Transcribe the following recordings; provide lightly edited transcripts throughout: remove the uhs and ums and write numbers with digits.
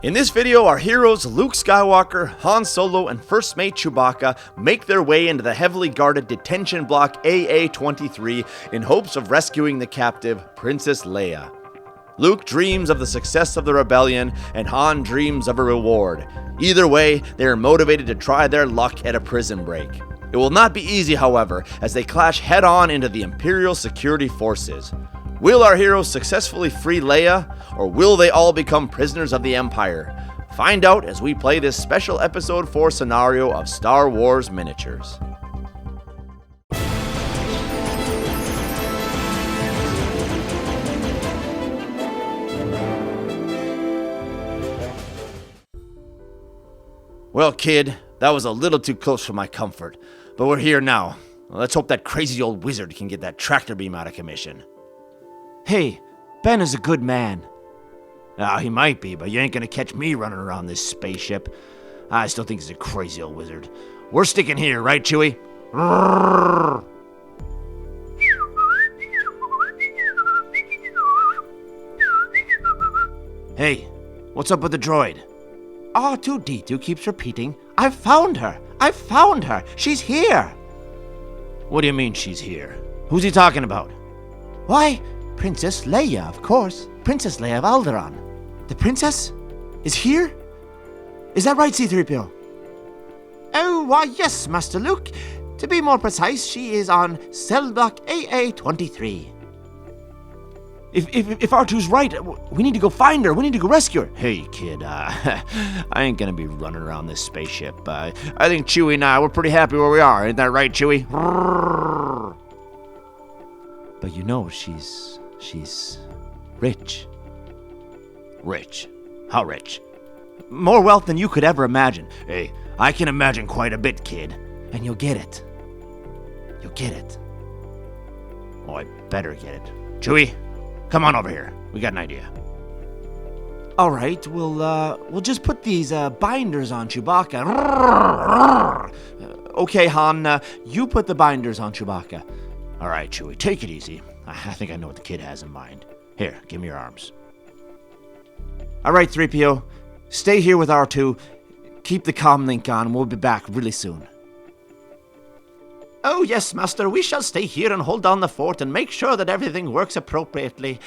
In this video, our heroes Luke Skywalker, Han Solo, and First Mate Chewbacca make their way into the heavily guarded Detention Block AA-23 in hopes of rescuing the captive Princess Leia. Luke dreams of the success of the rebellion, and Han dreams of a reward. Either way, they are motivated to try their luck at a prison break. It will not be easy, however, as they clash head-on into the Imperial security forces. Will our heroes successfully free Leia, or will they all become prisoners of the Empire? Find out as we play this special Episode 4 scenario of Star Wars Miniatures. Well, kid, that was a little too close for my comfort, but we're here now. Let's hope that crazy old wizard can get that tractor beam out of commission. Hey, Ben is a good man. He might be, but you ain't gonna catch me running around this spaceship. I still think he's a crazy old wizard. We're sticking here, right, Chewie? Hey, what's up with the droid? R2-D2 keeps repeating, I've found her! I've found her! She's here! What do you mean she's here? Who's he talking about? Why, Princess Leia, of course. Princess Leia of Alderaan. The princess is here? Is that right, C-3PO? Oh, why, yes, Master Luke. To be more precise, she is on cell block AA-23. If R2's right, we need to go find her. We need to go rescue her. Hey, kid, I ain't gonna be running around this spaceship. I think Chewie and I, we're pretty happy where we are. Ain't that right, Chewie? But you know, she's rich. Rich? How rich? More wealth than you could ever imagine. Hey, I can imagine quite a bit, kid. And you'll get it. You'll get it. Oh, I better get it. Chewie, come on over here. We got an idea. All right, we'll just put these binders on Chewbacca. Okay, Han, you put the binders on Chewbacca. All right, Chewie, take it easy. I think I know what the kid has in mind. Here, give me your arms. All right, 3PO, stay here with R2. Keep the comm link on, and we'll be back really soon. Oh, yes, Master, we shall stay here and hold down the fort and make sure that everything works appropriately.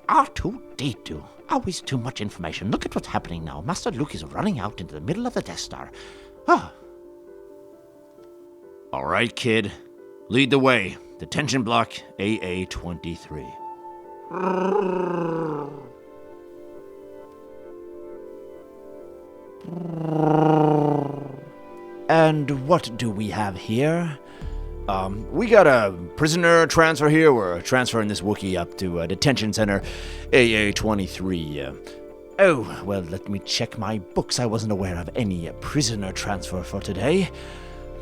R2-D2. Always too much information. Look at what's happening now. Master Luke is running out into the middle of the Death Star. Oh. All right, kid. Lead the way. Detention Block AA-23. And what do we have here? We got a prisoner transfer here. We're transferring this Wookiee up to Detention Center AA-23. Oh, well, let me check my books. I wasn't aware of any prisoner transfer for today.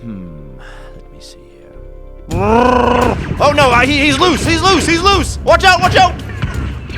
Let me see here. Oh no, he's loose! He's loose! He's loose! Watch out! Watch out!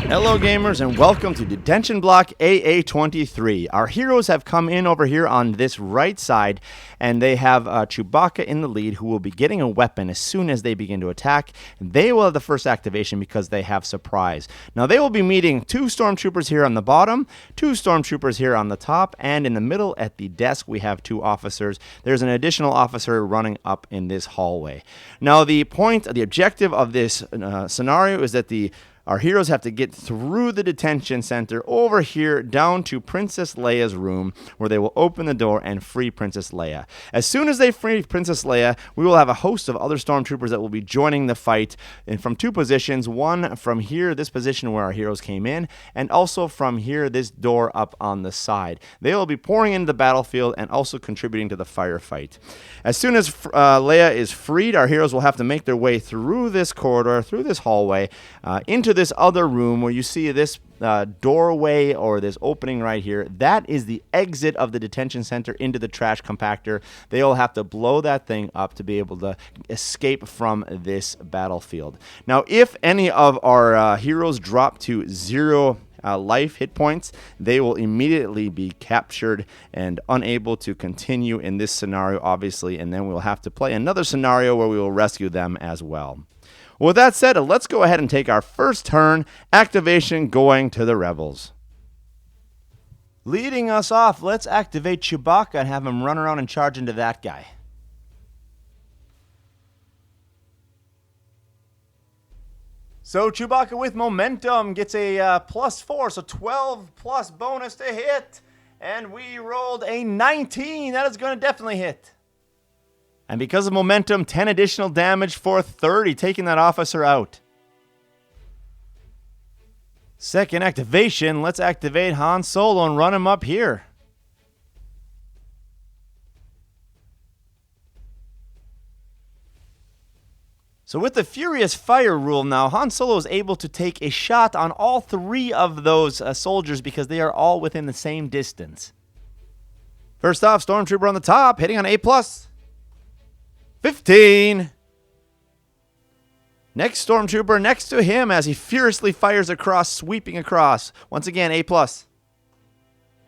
Hello gamers and welcome to Detention Block AA-23. Our heroes have come in over here on this right side, and they have Chewbacca in the lead, who will be getting a weapon as soon as they begin to attack. They will have the first activation because they have surprise. Now they will be meeting 2 stormtroopers here on the bottom, 2 stormtroopers here on the top, and in the middle at the desk we have 2 officers. There's an additional officer running up in this hallway. Now the objective of this scenario is that our heroes have to get through the detention center over here down to Princess Leia's room, where they will open the door and free Princess Leia. As soon as they free Princess Leia, we will have a host of other stormtroopers that will be joining the fight, and from 2 positions. One from here, this position where our heroes came in, and also from here, this door up on the side. They will be pouring into the battlefield and also contributing to the firefight. As soon as Leia is freed, our heroes will have to make their way through this corridor, through this hallway, into this other room where you see this doorway or this opening right here. That is the exit of the detention center into the trash compactor. They'll have to blow that thing up to be able to escape from this battlefield. Now, if any of our heroes drop to 0 life hit points, they will immediately be captured and unable to continue in this scenario, obviously, and then we'll have to play another scenario where we will rescue them as well. With that said, let's go ahead and take our first turn. Activation going to the Rebels. Leading us off, let's activate Chewbacca and have him run around and charge into that guy. So Chewbacca with momentum gets a +4, so 12 plus bonus to hit. And we rolled a 19. That is going to definitely hit. And because of momentum, 10 additional damage for 30, taking that officer out. Second activation, let's activate Han Solo and run him up here. So with the Furious Fire rule now, Han Solo is able to take a shot on all 3 of those soldiers because they are all within the same distance. First off, Stormtrooper on the top, hitting on A+. 15. Next Stormtrooper next to him as he furiously fires across, sweeping across. Once again, A+.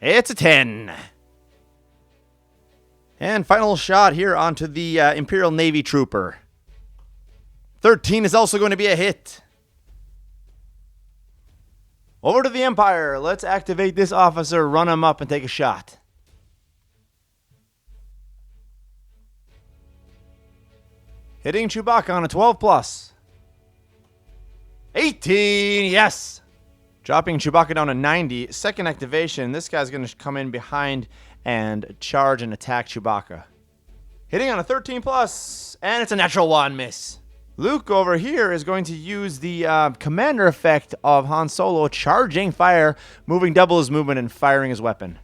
It's a 10. And final shot here onto the Imperial Navy Trooper. 13 is also going to be a hit. Over to the Empire. Let's activate this officer, run him up, and take a shot. Hitting Chewbacca on a 12+. 18, yes! Dropping Chewbacca down to 90. Second activation, this guy's going to come in behind and charge and attack Chewbacca. Hitting on a 13+, and it's a natural 1, miss. Luke over here is going to use the commander effect of Han Solo, charging fire, moving double his movement, and firing his weapon.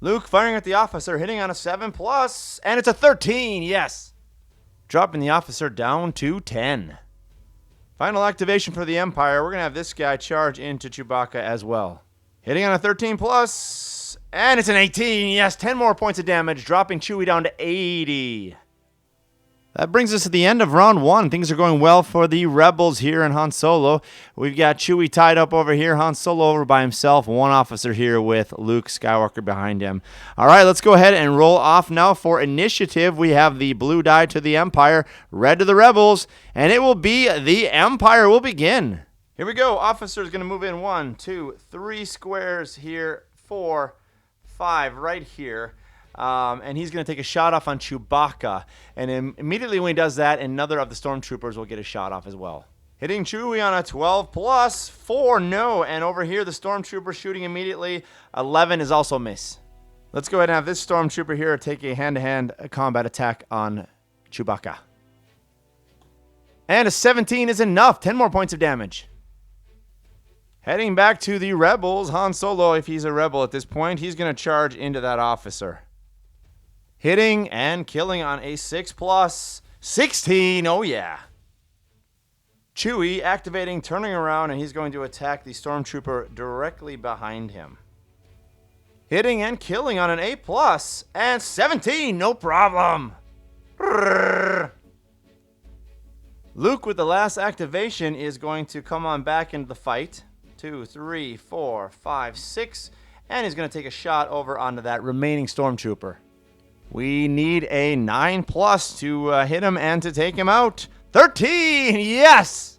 Luke firing at the officer, hitting on a 7+, and it's a 13, yes. Dropping the officer down to 10. Final activation for the Empire. We're going to have this guy charge into Chewbacca as well. Hitting on a 13+, and it's an 18, yes, 10 more points of damage, dropping Chewie down to 80. That brings us to the end of round 1. Things are going well for the Rebels here in Han Solo. We've got Chewie tied up over here, Han Solo over by himself, one officer here with Luke Skywalker behind him. All right, let's go ahead and roll off now for initiative. We have the blue die to the Empire, red to the Rebels, and it will be the Empire will begin. Here we go. Officer's going to move in 1, 2, 3 squares here, 4, 5 right here. And he's going to take a shot off on Chewbacca. And immediately when he does that, another of the Stormtroopers will get a shot off as well. Hitting Chewie on a 12+, 4, no. And over here, the Stormtrooper shooting immediately. 11 is also miss. Let's go ahead and have this Stormtrooper here take a hand-to-hand combat attack on Chewbacca. And a 17 is enough. 10 more points of damage. Heading back to the Rebels, Han Solo, if he's a Rebel at this point, he's going to charge into that officer. Hitting and killing on a 6+, 16, oh yeah. Chewie activating, turning around, and he's going to attack the Stormtrooper directly behind him. Hitting and killing on an A+, and 17, no problem. Luke with the last activation is going to come on back into the fight. 2, 3, 4, 5, 6, and he's going to take a shot over onto that remaining Stormtrooper. We need a 9+ to hit him and to take him out. 13, yes!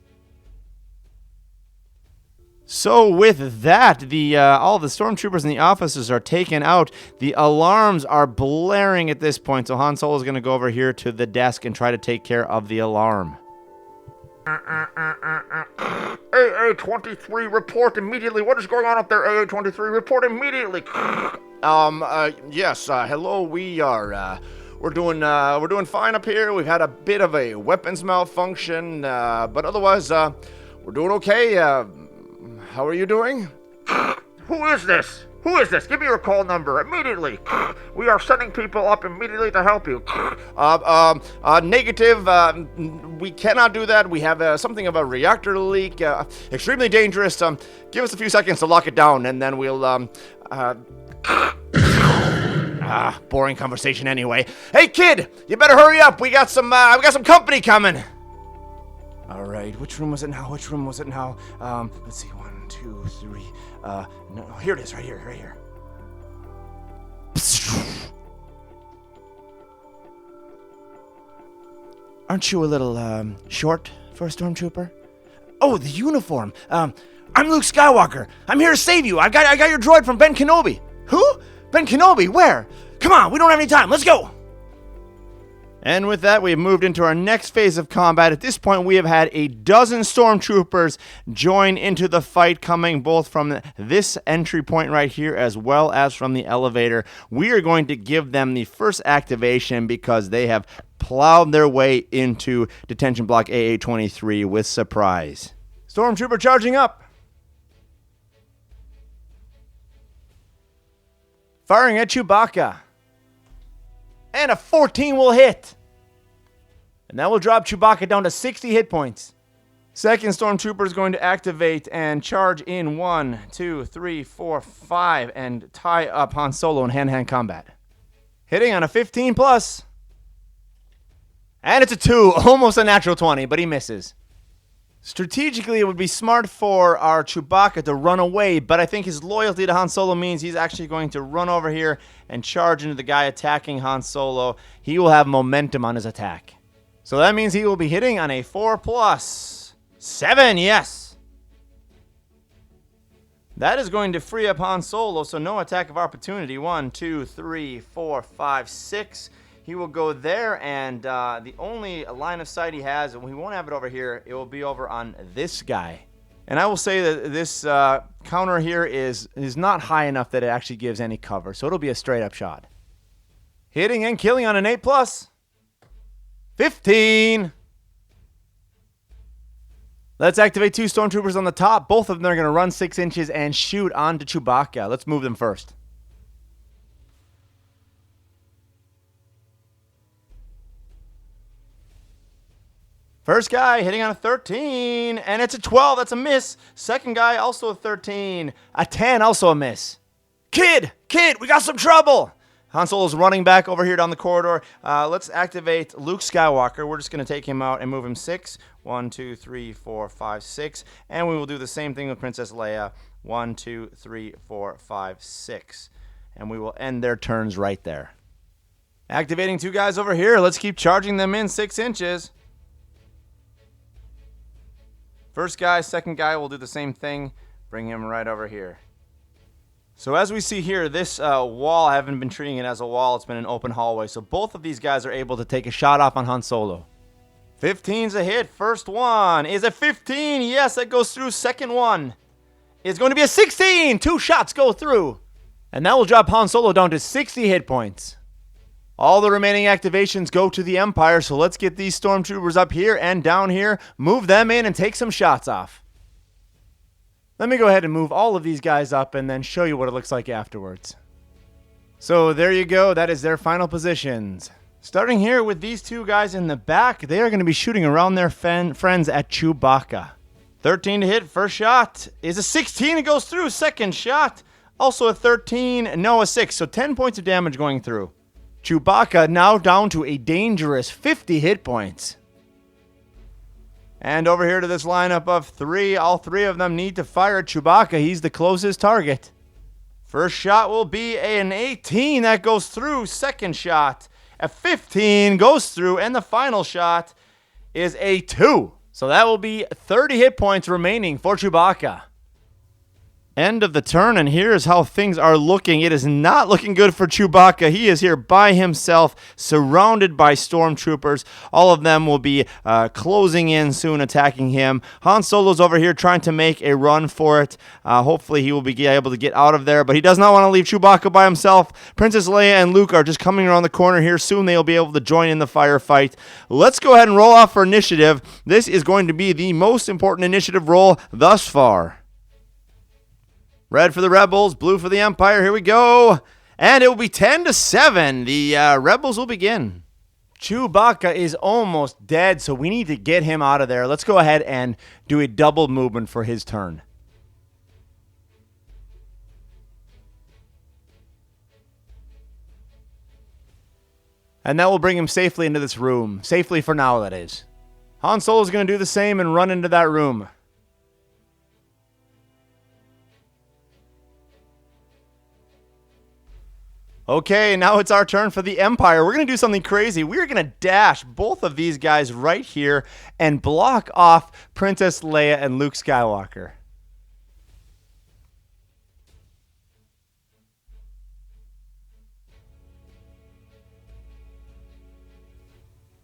So with that, all the Stormtroopers and the officers are taken out. The alarms are blaring at this point, so Han Solo is going to go over here to the desk and try to take care of the alarm. AA-23, report immediately. What is going on up there, AA-23? Report immediately. Yes, hello, we're doing fine up here. We've had a bit of a weapons malfunction, but otherwise, we're doing okay. How are you doing? Who is this? Who is this? Give me your call number immediately. We are sending people up immediately to help you. Negative. We cannot do that. We have something of a reactor leak. Extremely dangerous. Give us a few seconds to lock it down, and then we'll. Boring conversation anyway. Hey, kid, you better hurry up. We got some company coming. All right. Which room was it now? Let's see. 1, 2, 3. No, here it is, right here. Aren't you a little, short for a stormtrooper? Oh, the uniform. I'm Luke Skywalker. I'm here to save you. I got your droid from Ben Kenobi. Who? Ben Kenobi? Where? Come on, we don't have any time. Let's go. And with that, we have moved into our next phase of combat. At this point, we have had a dozen stormtroopers join into the fight, coming both from this entry point right here as well as from the elevator. We are going to give them the first activation because they have plowed their way into Detention Block AA-23 with surprise. Stormtrooper charging up. Firing at Chewbacca. And a 14 will hit. And that will drop Chewbacca down to 60 hit points. Second Stormtrooper is going to activate and charge in 1, 2, 3, 4, 5 and tie up Han Solo in hand-to-hand combat. Hitting on a 15 plus. And it's a 2, almost a natural 20, but he misses. Strategically, it would be smart for our Chewbacca to run away, but I think his loyalty to Han Solo means he's actually going to run over here and charge into the guy attacking Han Solo. He will have momentum on his attack. So that means he will be hitting on a 4 plus. 7, yes. That is going to free up Han Solo, so no attack of opportunity. 1, 2, 3, 4, 5, 6. He will go there, and the only line of sight he has, and we won't have it over here, it will be over on this guy. And I will say that this counter here is not high enough that it actually gives any cover, so it'll be a straight-up shot. Hitting and killing on an 8 plus. 15. Let's activate 2 stormtroopers on the top. Both of them are going to run 6 inches and shoot onto Chewbacca. Let's move them first. First guy hitting on a 13, and it's a 12. That's a miss. Second guy also a 13. A 10, also a miss. Kid, we got some trouble. Han Solo's running back over here down the corridor. Let's activate Luke Skywalker. We're just going to take him out and move him 6. 1, 2, 3, 4, 5, 6. And we will do the same thing with Princess Leia. 1, 2, 3, 4, 5, 6. And we will end their turns right there. Activating 2 guys over here. Let's keep charging them in 6 inches. First guy, second guy, will do the same thing. Bring him right over here. So as we see here, this wall, I haven't been treating it as a wall. It's been an open hallway. So both of these guys are able to take a shot off on Han Solo. 15's a hit. First one is a 15. Yes, that goes through. Second one is going to be a 16. 2 shots go through. And that will drop Han Solo down to 60 hit points. All the remaining activations go to the Empire, so let's get these stormtroopers up here and down here, move them in, and take some shots off. Let me go ahead and move all of these guys up and then show you what it looks like afterwards. So there you go, that is their final positions. Starting here with these 2 guys in the back, they are going to be shooting around their friends at Chewbacca. 13 to hit, first shot is a 16, it goes through, second shot, also a 13, no, a 6, so 10 points of damage going through. Chewbacca now down to a dangerous 50 hit points. And over here to this lineup of 3, all 3 of them need to fire at Chewbacca. He's the closest target. First shot will be an 18 that goes through. Second shot, a 15 goes through. And the final shot is a 2. So that will be 30 hit points remaining for Chewbacca. End of the turn, and here's how things are looking. It is not looking good for Chewbacca. He is here by himself, surrounded by stormtroopers. All of them will be closing in soon, attacking him. Han Solo's over here trying to make a run for it. Hopefully he will be able to get out of there, but he does not want to leave Chewbacca by himself. Princess Leia and Luke are just coming around the corner here. Soon they'll be able to join in the firefight. Let's go ahead and roll off for initiative. This is going to be the most important initiative roll thus far. Red for the Rebels, blue for the Empire. Here we go. And it will be 10-7. The Rebels will begin. Chewbacca is almost dead, so we need to get him out of there. Let's go ahead and do a double movement for his turn. And that will bring him safely into this room. Safely for now, that is. Han Solo's going to do the same and run into that room. Okay, now it's our turn for the Empire. We're going to do something crazy. We're going to dash both of these guys right here and block off Princess Leia and Luke Skywalker.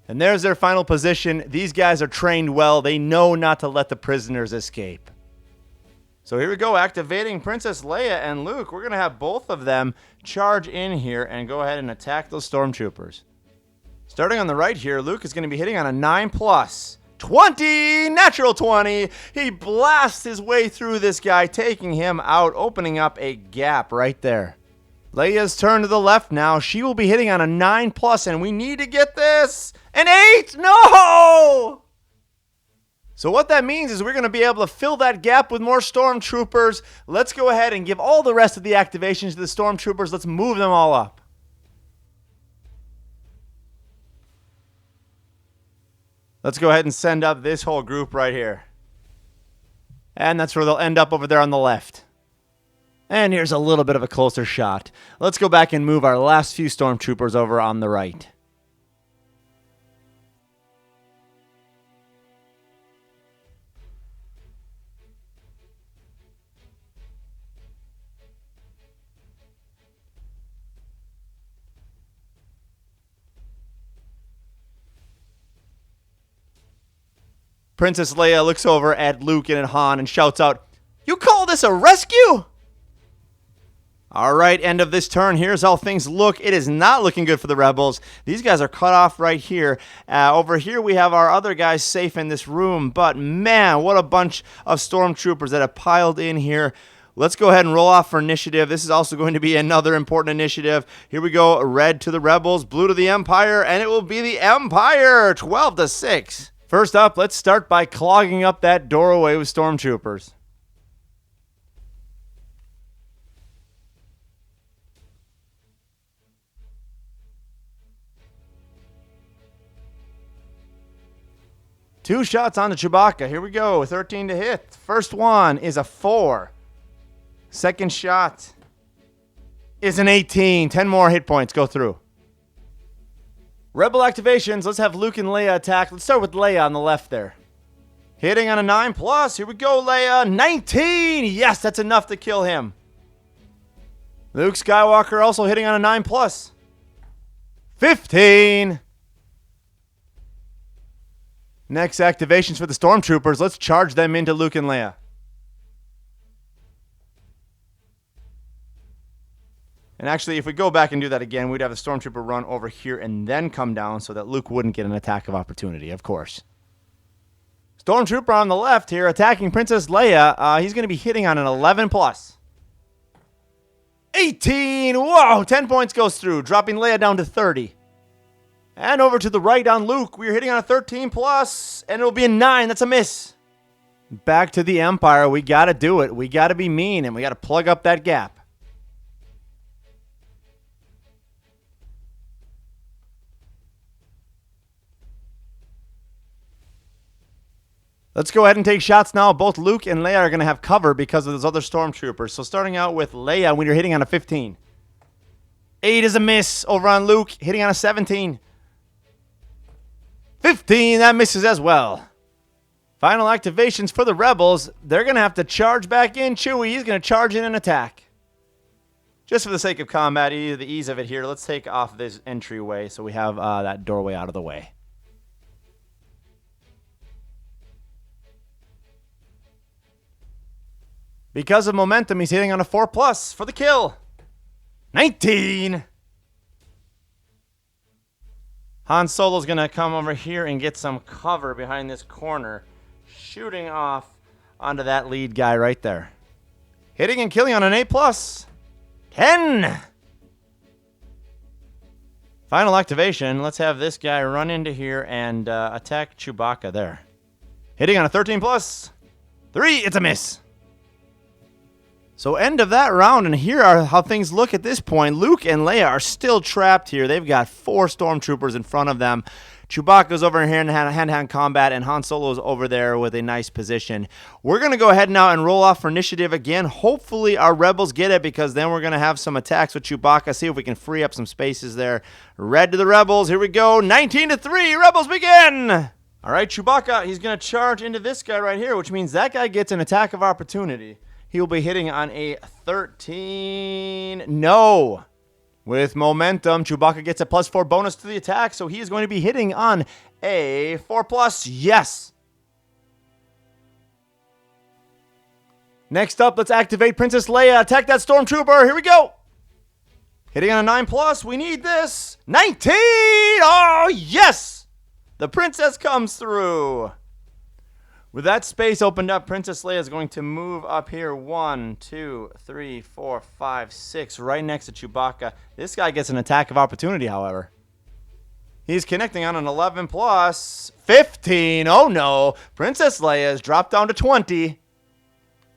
And there's their final position. These guys are trained well. They know not to let the prisoners escape. So here we go, activating Princess Leia and Luke. We're going to have both of them charge in here and go ahead and attack those stormtroopers. Starting on the right here, Luke is going to be hitting on a 9+. 20! Natural 20! He blasts his way through this guy, taking him out, opening up a gap right there. Leia's turn to the left now. She will be hitting on a 9+, and we need to get this. An 8! No! So what that means is we're going to be able to fill that gap with more stormtroopers. Let's go ahead and give all the rest of the activations to the stormtroopers. Let's move them all up. Let's go ahead and send up this whole group right here. And that's where they'll end up, over there on the left. And here's a little bit of a closer shot. Let's go back and move our last few stormtroopers over on the right. Princess Leia looks over at Luke and at Han and shouts out, "You call this a rescue?" All right, end of this turn. Here's how things look. It is not looking good for the rebels. These guys are cut off right here. Over here, we have our other guys safe in this room. But, man, what a bunch of stormtroopers that have piled in here. Let's go ahead and roll off for initiative. This is also going to be another important initiative. Here we go. Red to the rebels, blue to the Empire, and it will be the Empire, 12-6. First up, let's start by clogging up that doorway with stormtroopers. Two shots on the Chewbacca. Here we go. 13 to hit. First one is a 4. Second shot is an 18. 10 more hit points. Go through. Rebel activations. Let's have Luke and Leia attack. Let's start with Leia on the left there. Hitting on a 9+. Here we go, Leia. 19. Yes, that's enough to kill him. Luke Skywalker also hitting on a 9+. 15. Next activations for the stormtroopers. Let's charge them into Luke and Leia. And actually, if we go back and do that again, we'd have the stormtrooper run over here and then come down so that Luke wouldn't get an attack of opportunity, of course. Stormtrooper on the left here attacking Princess Leia. He's going to be hitting on an 11+. 18! Whoa! 10 points goes through, dropping Leia down to 30. And over to the right on Luke. We're hitting on a 13+, and it'll be a 9. That's a miss. Back to the Empire. We got to do it. We got to be mean, and we got to plug up that gap. Let's go ahead and take shots now. Both Luke and Leia are going to have cover because of those other stormtroopers. So starting out with Leia when you're hitting on a 15. 8 is a miss over on Luke, hitting on a 17. 15, that misses as well. Final activations for the rebels. They're going to have to charge back in. Chewie, he's going to charge in and attack. Just for the sake of combat, the ease of it here, let's take off this entryway so we have that doorway out of the way. Because of momentum, he's hitting on a 4+ for the kill. 19. Han Solo's going to come over here and get some cover behind this corner, shooting off onto that lead guy right there. Hitting and killing on an 8+. 10. Final activation. Let's have this guy run into here and attack Chewbacca there. Hitting on a 13+. 3. It's a miss. So end of that round, and here are how things look at this point. Luke and Leia are still trapped here. They've got 4 stormtroopers in front of them. Chewbacca's over here in hand-to-hand combat, and Han Solo's over there with a nice position. We're going to go ahead now and roll off for initiative again. Hopefully our rebels get it, because then we're going to have some attacks with Chewbacca. See if we can free up some spaces there. Red to the rebels. Here we go. 19-3. Rebels begin! All right, Chewbacca, he's going to charge into this guy right here, which means that guy gets an attack of opportunity. He'll be hitting on a 13. No. With momentum, Chewbacca gets a +4 bonus to the attack, so he is going to be hitting on a 4+. Yes. Next up, let's activate Princess Leia. Attack that stormtrooper. Here we go. Hitting on a 9+. We need this. 19. Oh, yes. The princess comes through. With that space opened up, Princess Leia is going to move up here. 1, 2, 3, 4, 5, 6, right next to Chewbacca. This guy gets an attack of opportunity, however. He's connecting on an 11+. 15. Oh, no. Princess Leia has dropped down to 20.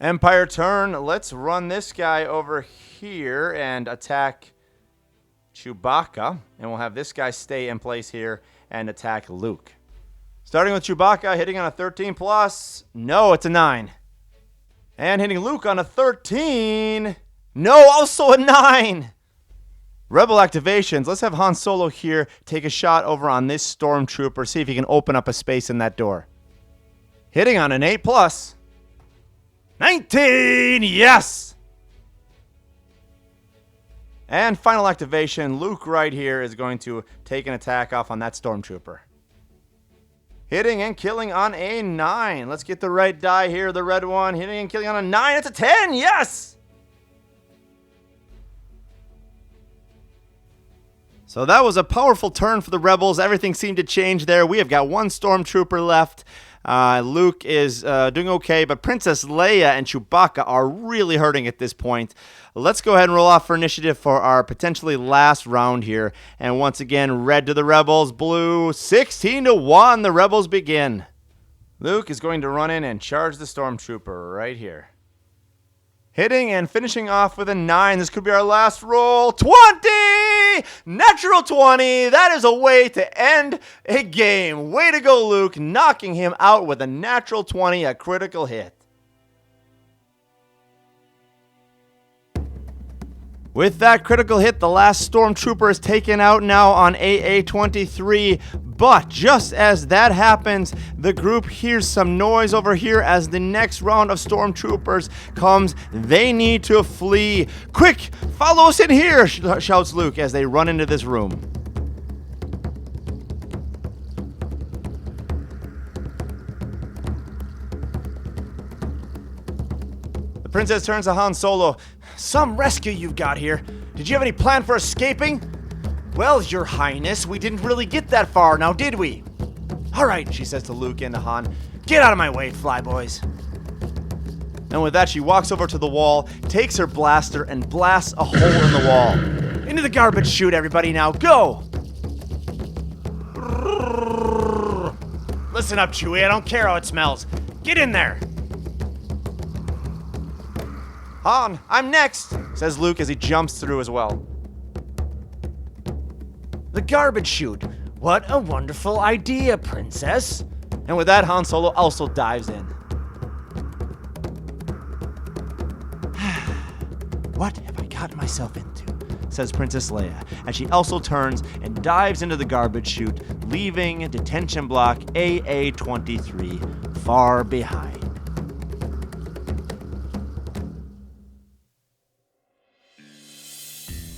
Empire turn. Let's run this guy over here and attack Chewbacca. And we'll have this guy stay in place here and attack Luke. Starting with Chewbacca, hitting on a 13+. No, it's a 9. And hitting Luke on a 13. No, also a 9. Rebel activations. Let's have Han Solo here take a shot over on this stormtrooper. See if he can open up a space in that door. Hitting on an 8+. 19. Yes. And final activation. Luke right here is going to take an attack off on that stormtrooper. Hitting and killing on a 9. Let's get the right die here, the red one. Hitting and killing on a 9. It's a 10. Yes! So that was a powerful turn for the rebels. Everything seemed to change there. We have got 1 stormtrooper left. Luke is doing okay, but Princess Leia and Chewbacca are really hurting at this point. Let's go ahead and roll off for initiative for our potentially last round here. And once again, red to the rebels, blue 16-1. The rebels begin. Luke is going to run in and charge the stormtrooper right here. Hitting and finishing off with a 9. This could be our last roll. 20! Natural 20. That is a way to end a game. Way to go, Luke. Knocking him out with a natural 20, a critical hit. With that critical hit, the last stormtrooper is taken out now on AA-23. But just as that happens, the group hears some noise over here as the next round of stormtroopers comes. They need to flee. Quick, follow us in here, shouts Luke as they run into this room. The princess turns to Han Solo. Some rescue you've got here. Did you have any plan for escaping? Well, Your Highness, we didn't really get that far, now did we? All right, she says to Luke and to Han. Get out of my way, flyboys. And with that, she walks over to the wall, takes her blaster, and blasts a hole in the wall. Into the garbage chute, everybody, now go! Listen up, Chewie, I don't care how it smells. Get in there! Han, I'm next, says Luke as he jumps through as well. The garbage chute. What a wonderful idea, princess. And with that, Han Solo also dives in. What have I gotten myself into? Says Princess Leia, as she also turns and dives into the garbage chute, leaving Detention Block AA-23 far behind.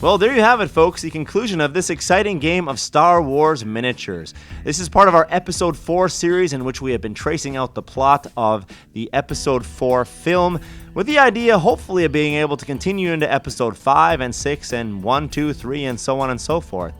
Well, there you have it, folks, the conclusion of this exciting game of Star Wars miniatures. This is part of our Episode 4 series in which we have been tracing out the plot of the Episode 4 film with the idea, hopefully, of being able to continue into Episode 5 and 6 and 1, 2, 3, and so on and so forth.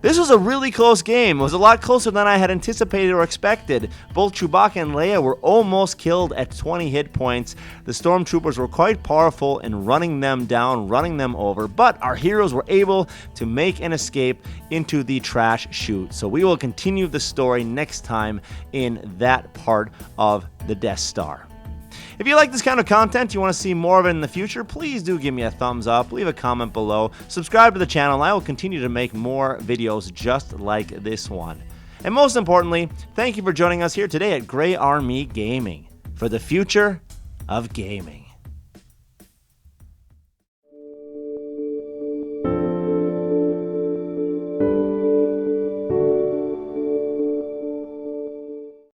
This was a really close game. It was a lot closer than I had anticipated or expected. Both Chewbacca and Leia were almost killed at 20 hit points. The stormtroopers were quite powerful in running them down, running them over, but our heroes were able to make an escape into the trash chute. So we will continue the story next time in that part of the Death Star. If you like this kind of content, you want to see more of it in the future, please do give me a thumbs up, leave a comment below, subscribe to the channel, and I will continue to make more videos just like this one. And most importantly, thank you for joining us here today at Grey Army Gaming for the future of gaming.